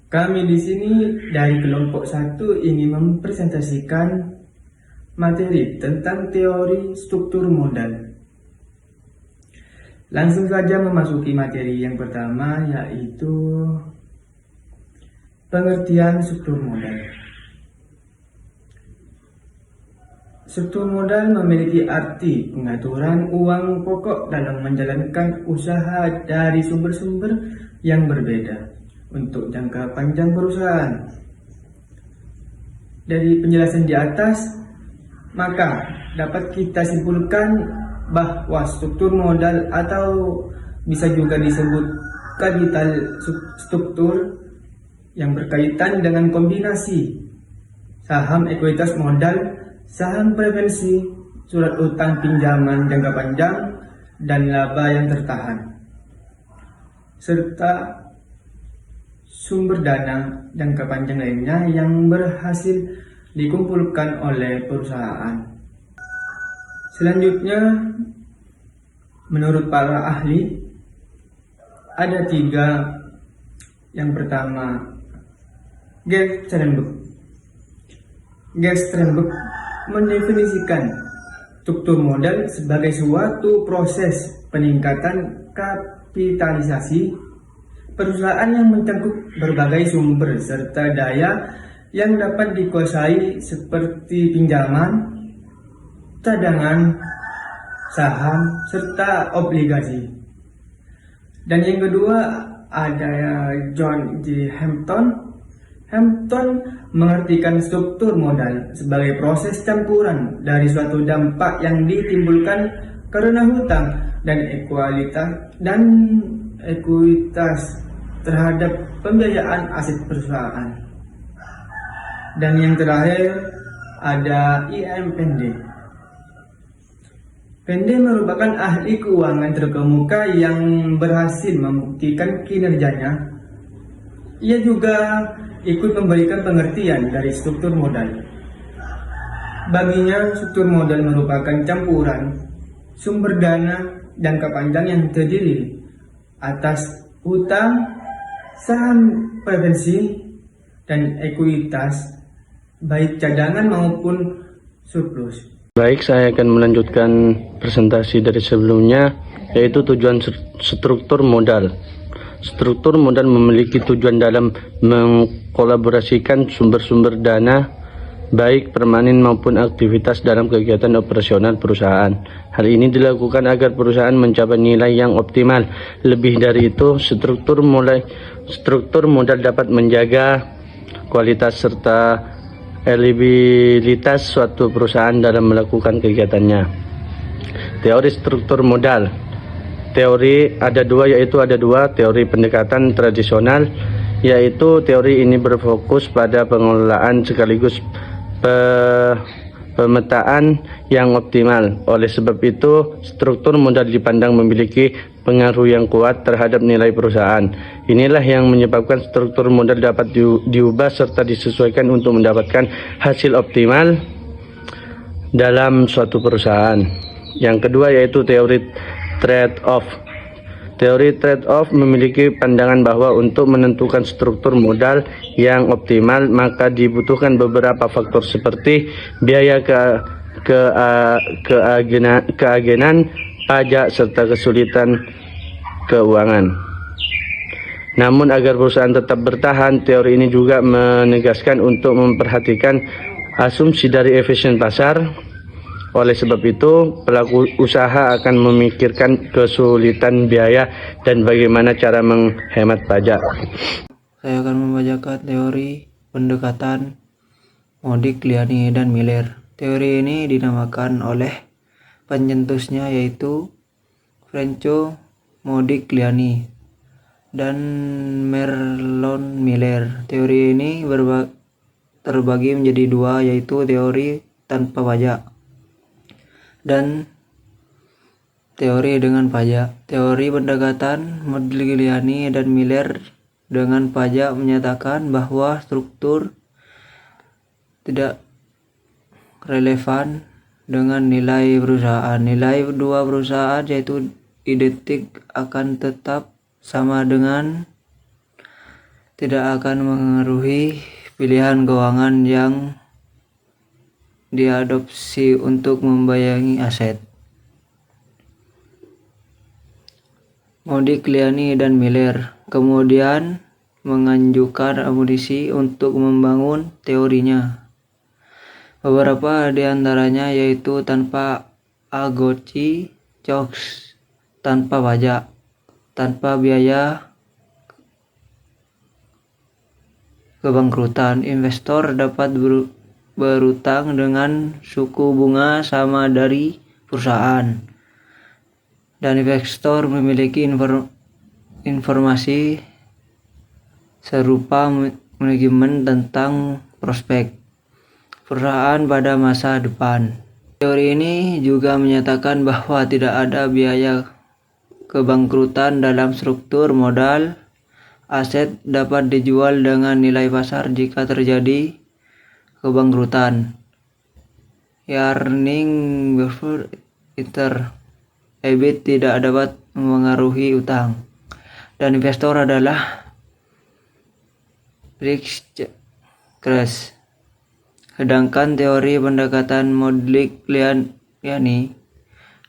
Kami di sini dari kelompok 1 ingin mempresentasikan materi tentang teori struktur modal. Langsung saja memasuki materi yang pertama, yaitu pengertian struktur modal. Struktur modal memiliki arti pengaturan uang pokok dalam menjalankan usaha dari sumber-sumber yang berbeda untuk jangka panjang perusahaan. Dari penjelasan di atas, maka dapat kita simpulkan bahwa struktur modal atau bisa juga disebut kapital struktur yang berkaitan dengan kombinasi saham ekuitas modal, saham preferensi, surat utang pinjaman jangka panjang, dan laba yang tertahan, serta sumber dana jangka panjang lainnya yang berhasil dikumpulkan oleh perusahaan. Selanjutnya, menurut para ahli, ada 3. Yang pertama, Sternberg. Sternberg mendefinisikan struktur modal sebagai suatu proses peningkatan kapitalisasi perusahaan yang mencakup berbagai sumber serta daya yang dapat dikuasai seperti pinjaman, cadangan, saham, serta obligasi. Dan yang kedua ada John G. Hampton. Hampton mengartikan struktur modal sebagai proses campuran dari suatu dampak yang ditimbulkan karena hutang dan ekuitas terhadap pembiayaan aset perusahaan. Dan yang terakhir ada I.M. Pende. Pende merupakan ahli keuangan terkemuka yang berhasil membuktikan kinerjanya. Ia juga ikut memberikan pengertian dari struktur modal. Baginya, struktur modal merupakan campuran sumber dana jangka panjang yang terdiri atas utang, saham preferensi, dan ekuitas, baik cadangan maupun surplus. Baik, saya akan melanjutkan presentasi dari sebelumnya, yaitu tujuan struktur modal. Struktur modal memiliki tujuan dalam mengkolaborasikan sumber-sumber dana, baik permanen maupun aktivitas dalam kegiatan operasional perusahaan. Hal ini dilakukan agar perusahaan mencapai nilai yang optimal. Lebih dari itu, struktur modal dapat menjaga kualitas serta eligibilitas suatu perusahaan dalam melakukan kegiatannya. Teori struktur modal. Teori ada dua, teori pendekatan tradisional, yaitu teori ini berfokus pada pengelolaan sekaligus pemetaan yang optimal. Oleh sebab itu, struktur modal dipandang memiliki pengaruh yang kuat terhadap nilai perusahaan. Inilah yang menyebabkan struktur modal dapat diubah serta disesuaikan untuk mendapatkan hasil optimal dalam suatu perusahaan. Yang kedua yaitu teori trade-off. Teori trade-off memiliki pandangan bahwa untuk menentukan struktur modal yang optimal, maka dibutuhkan beberapa faktor seperti biaya keagenan pajak serta kesulitan keuangan. Namun agar perusahaan tetap bertahan, teori ini juga menegaskan untuk memperhatikan asumsi dari efisien pasar. Oleh sebab itu, pelaku usaha akan memikirkan kesulitan biaya dan bagaimana cara menghemat pajak. Saya akan membacakan teori pendekatan Modigliani dan Miller. Teori ini dinamakan oleh pencetusnya yaitu Franco Modigliani dan Merlon Miller. Teori ini terbagi menjadi 2, yaitu teori tanpa pajak dan teori dengan pajak. Teori pendekatan Modigliani dan Miller dengan pajak menyatakan bahwa struktur tidak relevan dengan nilai perusahaan. Nilai dua perusahaan yaitu identik akan tetap sama dengan tidak akan mengaruhi pilihan keuangan yang diadopsi untuk membayangi aset. Modik, Liani, dan Miller kemudian mengajukan amunisi untuk membangun teorinya. Beberapa di antaranya yaitu tanpa agoci, COX, tanpa pajak, tanpa biaya kebangkrutan, investor dapat berutang dengan suku bunga sama dari perusahaan, dan investor memiliki informasi serupa manajemen tentang prospek perusahaan pada masa depan. Teori ini juga menyatakan bahwa tidak ada biaya kebangkrutan dalam struktur modal. Aset dapat dijual dengan nilai pasar jika terjadi kebangkrutan. Earning before EBIT tidak dapat mengaruhi utang, dan investor adalah risk crash. Sedangkan teori pendekatan Modik, Liani,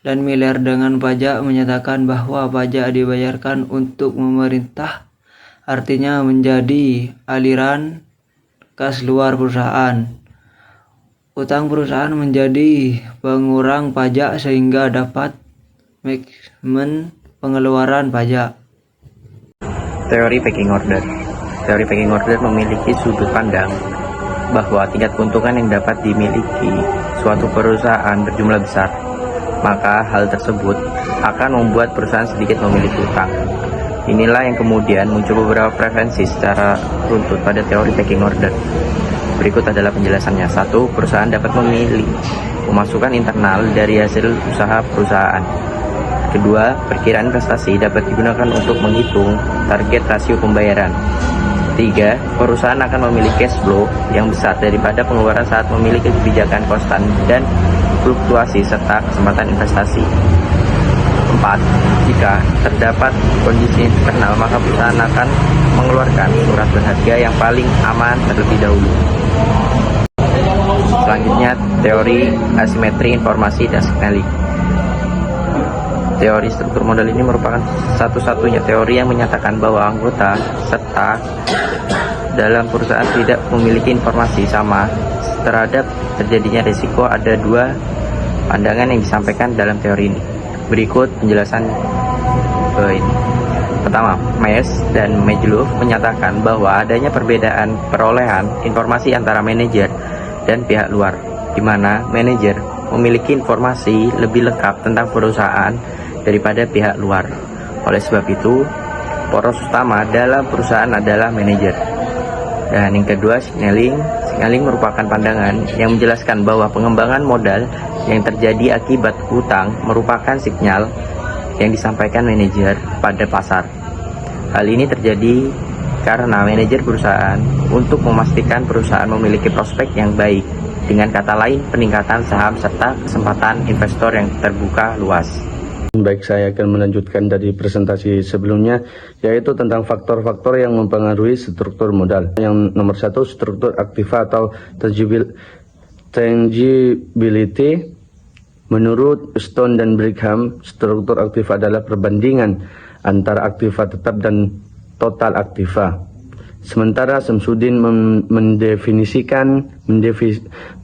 dan Miller dengan pajak menyatakan bahwa pajak dibayarkan untuk pemerintah, artinya menjadi aliran kas luar perusahaan. Utang perusahaan menjadi pengurang pajak sehingga dapat manajemen pengeluaran pajak. Teori pecking order. Teori pecking order memiliki sudut pandang bahwa tingkat keuntungan yang dapat dimiliki suatu perusahaan berjumlah besar, maka hal tersebut akan membuat perusahaan sedikit memiliki utang. Inilah yang kemudian muncul beberapa preferensi secara runtut pada teori pecking order. Berikut adalah penjelasannya. 1. Perusahaan dapat memilih pemasukan internal dari hasil usaha perusahaan. Kedua, perkiraan investasi dapat digunakan untuk menghitung target rasio pembayaran. 3. Perusahaan akan memiliki cash flow yang besar daripada pengeluaran saat memiliki kebijakan konstan dan fluktuasi serta kesempatan investasi. 4. Jika terdapat kondisi internal, maka perusahaan akan mengeluarkan surat berharga yang paling aman terlebih dahulu. Selanjutnya, teori asimetri informasi dan signaling. Teori struktur modal ini merupakan satu-satunya teori yang menyatakan bahwa anggota serta dalam perusahaan tidak memiliki informasi sama terhadap terjadinya risiko. Ada dua pandangan yang disampaikan dalam teori ini. Berikut penjelasan ini. Pertama, Mayes dan Magluf menyatakan bahwa adanya perbedaan perolehan informasi antara manajer dan pihak luar, di mana manajer memiliki informasi lebih lengkap tentang perusahaan daripada pihak luar. Oleh sebab itu, poros utama dalam perusahaan adalah manajer. Dan yang kedua, signaling. Signaling merupakan pandangan yang menjelaskan bahwa pengembangan modal yang terjadi akibat utang merupakan sinyal yang disampaikan manajer pada pasar. Hal ini terjadi karena manajer berusaha untuk memastikan perusahaan memiliki prospek yang baik. Dengan kata lain, peningkatan saham serta kesempatan investor yang terbuka luas. Baik, saya akan melanjutkan dari presentasi sebelumnya, yaitu tentang faktor-faktor yang mempengaruhi struktur modal. Yang nomor 1, struktur aktiva atau tangibility. Menurut Stone dan Brigham, struktur aktiva adalah perbandingan antara aktiva tetap dan total aktiva. Sementara Samsudin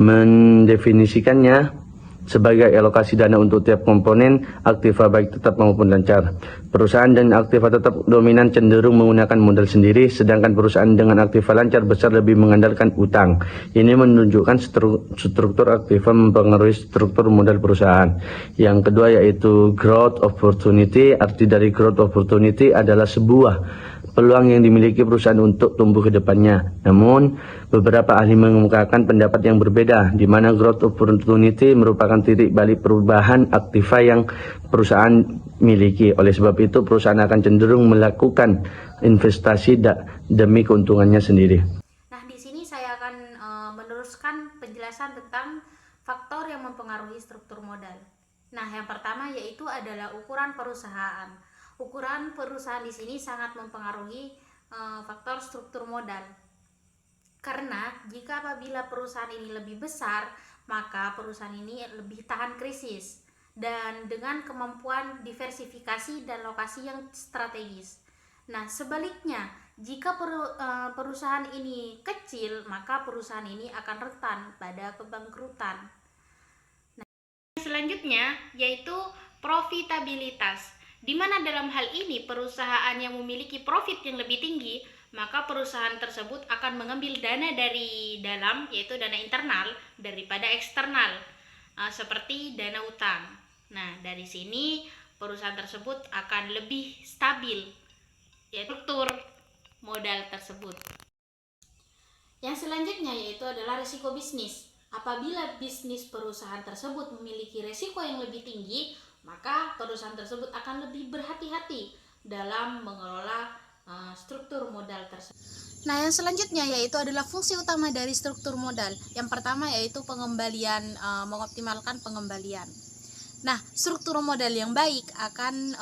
mendefinisikannya sebagai alokasi dana untuk tiap komponen aktiva baik tetap maupun lancar. Perusahaan dan aktiva tetap dominan cenderung menggunakan modal sendiri, sedangkan perusahaan dengan aktiva lancar besar lebih mengandalkan utang. Ini menunjukkan struktur aktiva mempengaruhi struktur modal perusahaan. Yang kedua yaitu growth opportunity. Arti dari growth opportunity adalah sebuah peluang yang dimiliki perusahaan untuk tumbuh ke depannya. Namun, beberapa ahli mengemukakan pendapat yang berbeda, di mana growth opportunity merupakan titik balik perubahan aktiva yang perusahaan miliki. Oleh sebab itu, perusahaan akan cenderung melakukan investasi demi keuntungannya sendiri. Nah, di sini saya akan meneruskan penjelasan tentang faktor yang mempengaruhi struktur modal. Nah, yang pertama yaitu adalah ukuran perusahaan. Ukuran perusahaan di sini sangat mempengaruhi faktor struktur modal. Karena jika apabila perusahaan ini lebih besar, maka perusahaan ini lebih tahan krisis dan dengan kemampuan diversifikasi dan lokasi yang strategis. Nah, sebaliknya, jika perusahaan ini kecil, maka perusahaan ini akan rentan pada kebangkrutan. Nah, selanjutnya yaitu profitabilitas, di mana dalam hal ini perusahaan yang memiliki profit yang lebih tinggi, maka perusahaan tersebut akan mengambil dana dari dalam, yaitu dana internal, daripada eksternal, seperti dana utang. Nah, dari sini perusahaan tersebut akan lebih stabil, yaitu struktur modal tersebut. Yang selanjutnya yaitu adalah risiko bisnis. Apabila bisnis perusahaan tersebut memiliki risiko yang lebih tinggi, maka perusahaan tersebut akan lebih berhati-hati dalam mengelola struktur modal tersebut. Nah, yang selanjutnya yaitu adalah fungsi utama dari struktur modal. Yang pertama yaitu pengembalian, mengoptimalkan pengembalian. Nah, struktur modal yang baik akan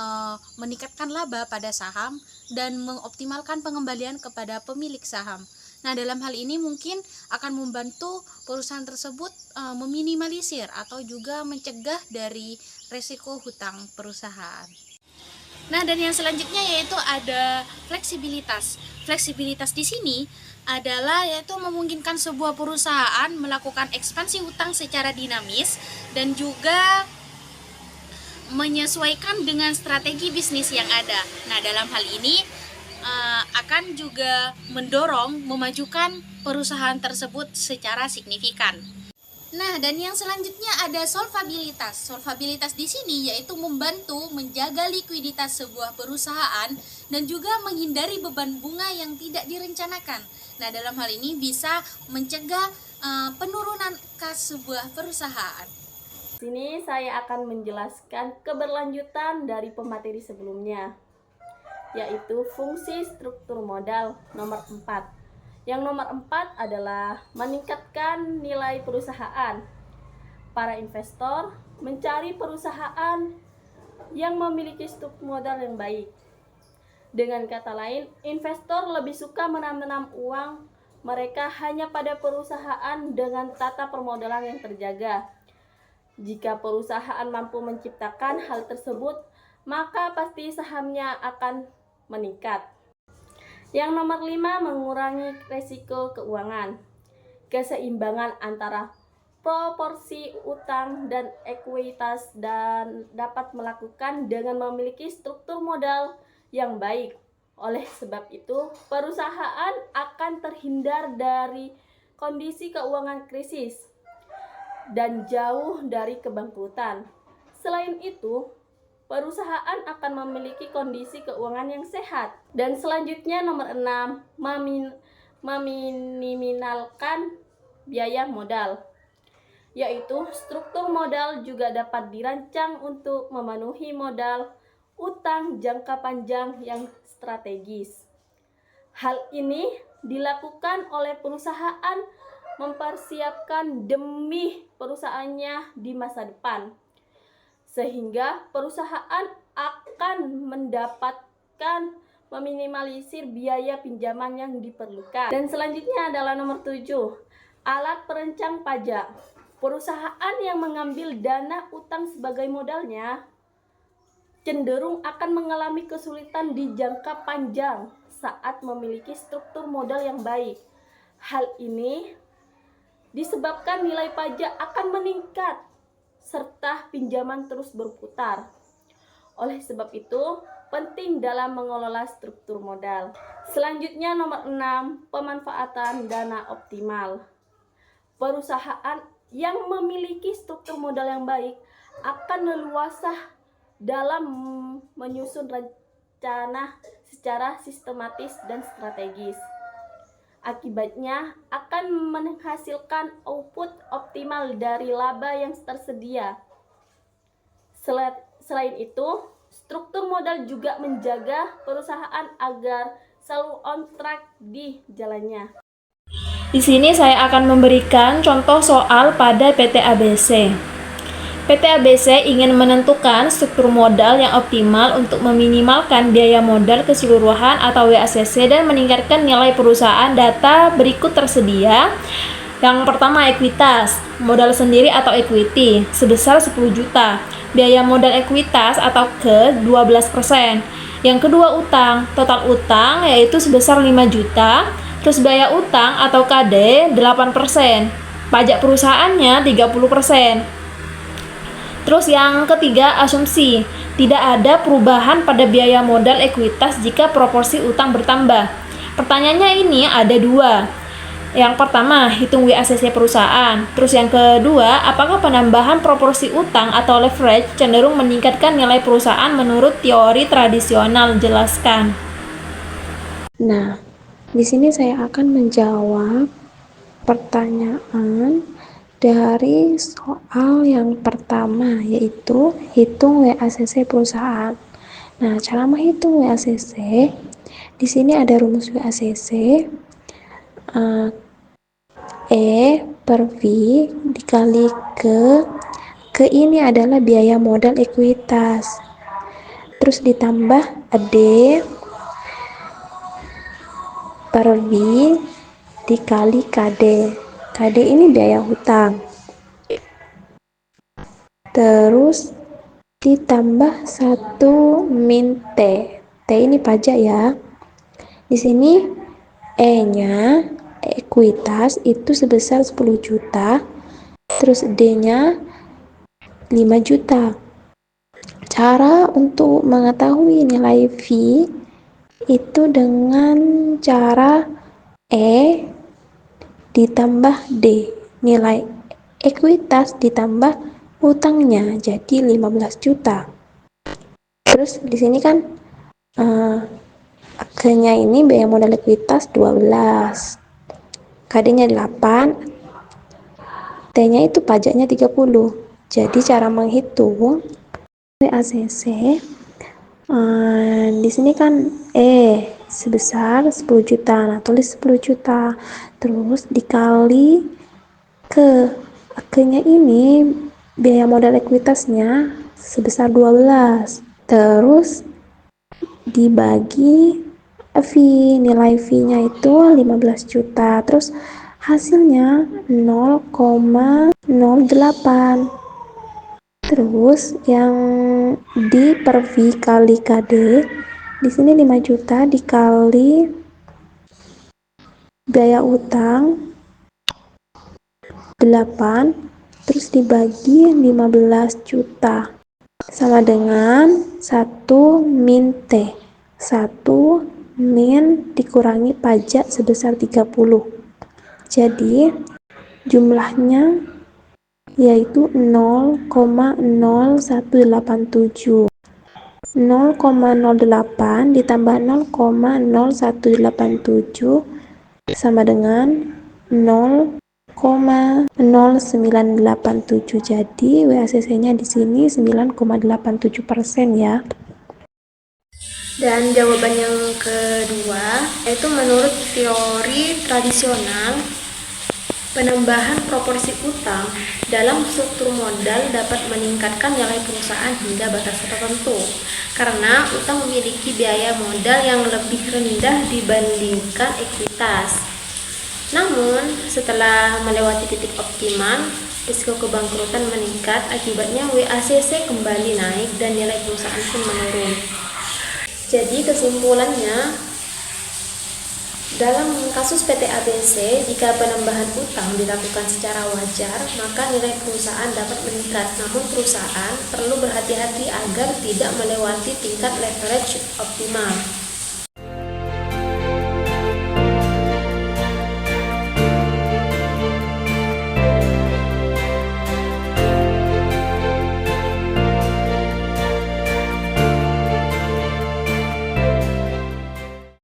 meningkatkan laba pada saham dan mengoptimalkan pengembalian kepada pemilik saham. Nah, dalam hal ini mungkin akan membantu perusahaan tersebut meminimalisir atau juga mencegah dari resiko hutang perusahaan. Nah, dan yang selanjutnya yaitu ada fleksibilitas. Fleksibilitas di sini adalah yaitu memungkinkan sebuah perusahaan melakukan ekspansi hutang secara dinamis dan juga menyesuaikan dengan strategi bisnis yang ada. Nah, dalam hal ini akan juga mendorong memajukan perusahaan tersebut secara signifikan. Nah, dan yang selanjutnya ada solvabilitas. Solvabilitas di sini yaitu membantu menjaga likuiditas sebuah perusahaan dan juga menghindari beban bunga yang tidak direncanakan. Nah, dalam hal ini bisa mencegah penurunan kas sebuah perusahaan. Di sini saya akan menjelaskan keberlanjutan dari pemateri sebelumnya, yaitu fungsi struktur modal nomor 4. Yang nomor 4 adalah meningkatkan nilai perusahaan. Para investor mencari perusahaan yang memiliki struktur modal yang baik. Dengan kata lain, investor lebih suka menanam uang mereka hanya pada perusahaan dengan tata permodalan yang terjaga. Jika perusahaan mampu menciptakan hal tersebut, maka pasti sahamnya akan meningkat. Yang nomor 5, mengurangi risiko keuangan. Keseimbangan antara proporsi utang dan ekuitas dan dapat melakukan dengan memiliki struktur modal yang baik. Oleh sebab itu, perusahaan akan terhindar dari kondisi keuangan krisis dan jauh dari kebangkrutan. Selain itu, perusahaan akan memiliki kondisi keuangan yang sehat. Dan selanjutnya nomor 6, meminimalkan biaya modal. Yaitu struktur modal juga dapat dirancang untuk memenuhi modal utang jangka panjang yang strategis. Hal ini dilakukan oleh perusahaan mempersiapkan demi perusahaannya di masa depan, sehingga perusahaan akan mendapatkan meminimalisir biaya pinjaman yang diperlukan. Dan selanjutnya adalah nomor 7, alat perancang pajak. Perusahaan yang mengambil dana utang sebagai modalnya cenderung akan mengalami kesulitan di jangka panjang saat memiliki struktur modal yang baik. Hal ini disebabkan nilai pajak akan meningkat serta pinjaman terus berputar. Oleh sebab itu, penting dalam mengelola struktur modal. Selanjutnya nomor 6, pemanfaatan dana optimal. Perusahaan yang memiliki struktur modal yang baik akan leluasa dalam menyusun rencana secara sistematis dan strategis. Akibatnya akan menghasilkan output optimal dari laba yang tersedia. Selain itu, struktur modal juga menjaga perusahaan agar selalu on track di jalannya. Di sini saya akan memberikan contoh soal pada PT ABC. PT ABC ingin menentukan struktur modal yang optimal untuk meminimalkan biaya modal keseluruhan atau WACC dan meningkatkan nilai perusahaan. Data berikut tersedia. Yang pertama, ekuitas, modal sendiri atau equity sebesar 10 juta. Biaya modal ekuitas atau ke 12%. Yang kedua, utang, total utang yaitu sebesar 5 juta. Terus biaya utang atau KD 8%. Pajak perusahaannya 30%. Terus yang ketiga, asumsi. Tidak ada perubahan pada biaya modal ekuitas jika proporsi utang bertambah. Pertanyaannya ini ada dua. Yang pertama, hitung WACC perusahaan. Terus yang kedua, apakah penambahan proporsi utang atau leverage cenderung meningkatkan nilai perusahaan menurut teori tradisional? Jelaskan. Nah, di sini saya akan menjawab pertanyaan dari soal yang pertama, yaitu hitung WACC perusahaan. Nah, cara menghitung WACC, di sini ada rumus WACC, E per V dikali ke ini adalah biaya modal ekuitas, terus ditambah D per V dikali KD. KD ini biaya hutang, terus ditambah 1 min T. T ini pajak ya. Di sini E nya ekuitas itu sebesar 10 juta, terus D nya 5 juta. Cara untuk mengetahui nilai V itu dengan cara E ditambah D, nilai ekuitas ditambah utangnya, jadi 15 juta. Terus di sini kan K-nya ini biaya modal ekuitas 12, KD-nya 8, T-nya itu pajaknya 30. Jadi cara menghitung WACC di sini kan sebesar 10 juta. Nah, tulis 10 juta. Terus dikali K-nya ini biaya modal ekuitasnya sebesar 12. Terus dibagi V, nilai V-nya itu 15 juta. Terus hasilnya 0,08. Terus yang di per V kali KD, di sini 5 juta dikali biaya utang 8, terus dibagi 15 juta sama dengan 1 min T. 1 min dikurangi pajak sebesar 30. Jadi jumlahnya yaitu 0,0187. 0,08 ditambah 0,0187 sama dengan 0,0987. Jadi WACC-nya di sini 9,87% ya. Dan jawaban yang kedua, yaitu menurut teori tradisional, penambahan proporsi utang dalam struktur modal dapat meningkatkan nilai perusahaan hingga batas tertentu, karena utang memiliki biaya modal yang lebih rendah dibandingkan ekuitas. Namun, setelah melewati titik optimal, risiko kebangkrutan meningkat, akibatnya WACC kembali naik dan nilai perusahaan pun menurun. Jadi kesimpulannya, dalam kasus PT ABC, jika penambahan utang dilakukan secara wajar, maka nilai perusahaan dapat meningkat. Namun perusahaan perlu berhati-hati agar tidak melewati tingkat leverage optimal.